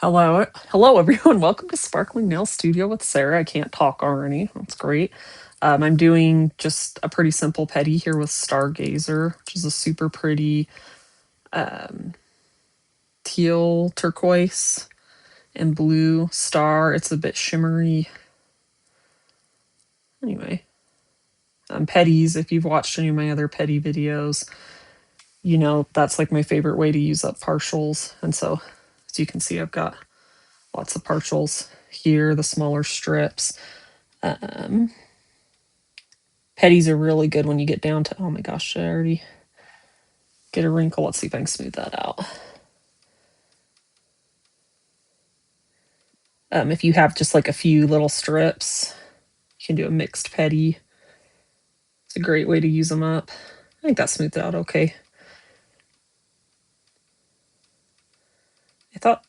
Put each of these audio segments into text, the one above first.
Hello everyone. Welcome to Sparkling Nail Studio with Sarah. I can't talk already. That's great. I'm doing just a pretty simple pedi here with Stargazer, which is a super pretty um, teal, turquoise, and blue star. It's a bit shimmery. Anyway, pedis. If you've watched any of my other pedi videos, you know that's like my favorite way to use up partials. And so, as you can see, I've got lots of partials here, the smaller strips. Um, Pedis are really good when you get down to, oh my gosh, I already get a wrinkle. Let's see if I can smooth that out. If you have just like a few little strips, you can do a mixed pedi. It's a great way to use them up. I think that smoothed out okay. I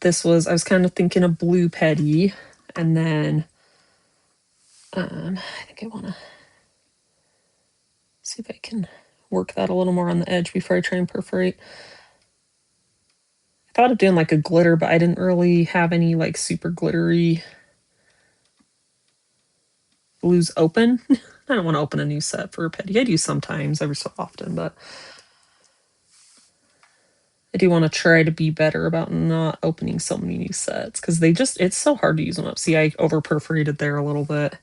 was kind of thinking a blue pedi, and then I think I want to see if I can work that a little more on the edge before I try and perforate. I thought of doing like a glitter, but I didn't really have any like super glittery blues open. I don't want to open a new set for a pedi. I do sometimes, every so often, but I do want to try to be better about not opening so many new sets because it's so hard to use them up. See, I over perforated there a little bit.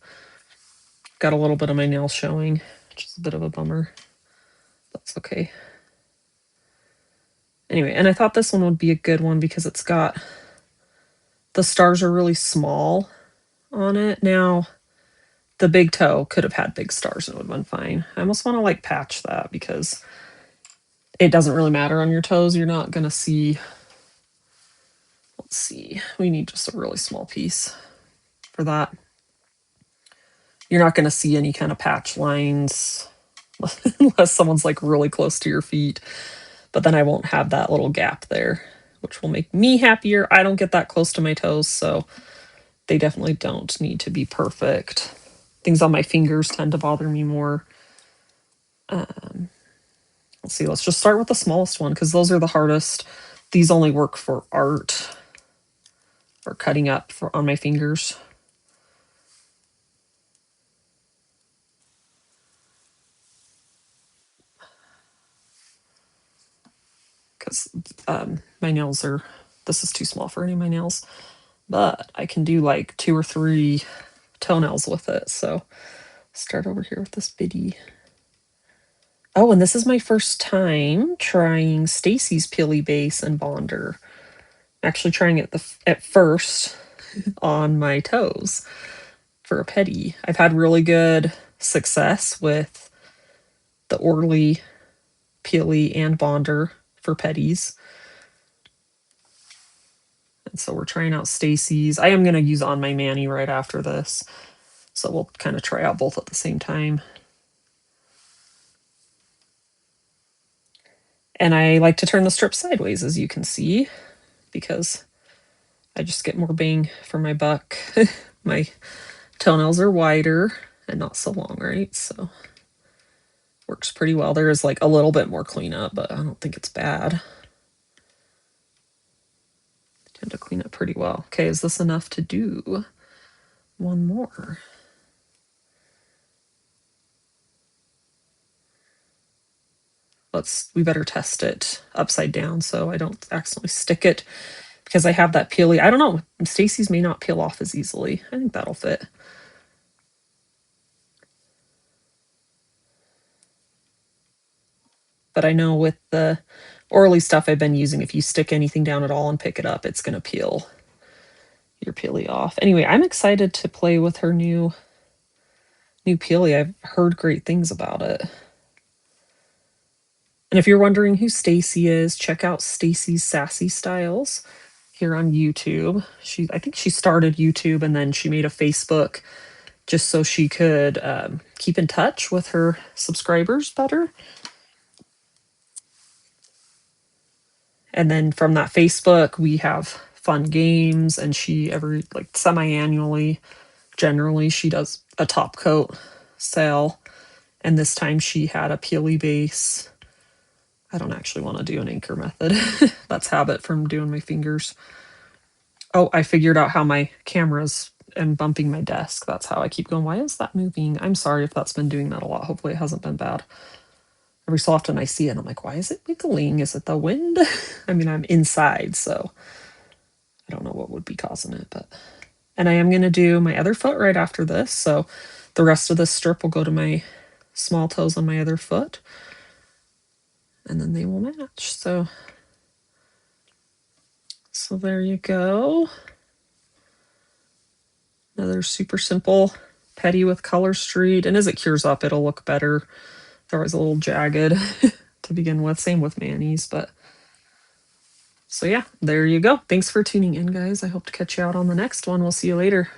Got a little bit of my nail showing, which is a bit of a bummer. That's okay. Anyway, and I thought this one would be a good one because it's got the stars are really small on it. Now, the big toe could have had big stars and it would have been fine. I almost want to like patch that because it doesn't really matter on your toes. You're not going to see. Let's see. We need just a really small piece for that. You're not going to see any kind of patch lines unless someone's like really close to your feet. But then I won't have that little gap there, which will make me happier. I don't get that close to my toes, so they definitely don't need to be perfect. Things on my fingers tend to bother me more. Let's see, let's just start with the smallest one because those are the hardest. These only work for art or cutting up on my fingers. Because my nails are, this is too small for any of my nails, but I can do like 2 or 3 toenails with it. So start over here with this Pedi. Oh, and this is my first time trying Stacy's Peely Base and Bonder. Actually trying it at first on my toes for a pedi. I've had really good success with the Orly, Peely, and Bonder for pedis. And so we're trying out Stacy's. I am going to use on my mani right after this. So we'll kind of try out both at the same time. And I like to turn the strip sideways, as you can see, because I just get more bang for my buck. My toenails are wider and not so long, right? So works pretty well. There is like a little bit more cleanup, but I don't think it's bad. I tend to clean up pretty well. Okay, is this enough to do one more? We better test it upside down so I don't accidentally stick it because I have that peely. I don't know, Stacy's may not peel off as easily. I think that'll fit. But I know with the Orly stuff I've been using, if you stick anything down at all and pick it up, it's going to peel your peely off. Anyway, I'm excited to play with her new peely. I've heard great things about it. And if you're wondering who Stacy is, check out Stacy's Sassy Styles here on YouTube. I think she started YouTube and then she made a Facebook just so she could keep in touch with her subscribers better. And then from that Facebook, we have fun games, and she like semi-annually, generally, she does a top coat sale. And this time she had a peely base. I don't actually want to do an anchor method. That's habit from doing my fingers. Oh, I figured out how my cameras and bumping my desk. That's how I keep going. Why is that moving? I'm sorry if that's been doing that a lot. Hopefully it hasn't been bad. Every so often I see it and I'm like, why is it wiggling? Is it the wind? I mean, I'm inside, so I don't know what would be causing it, but and I am going to do my other foot right after this. So the rest of this strip will go to my small toes on my other foot and then they will match. So there you go. Another super simple pedi with color street. And as it cures up, it'll look better. They're always a little jagged to begin with. Same with manis, but so yeah, there you go. Thanks for tuning in, guys. I hope to catch you out on the next one. We'll see you later.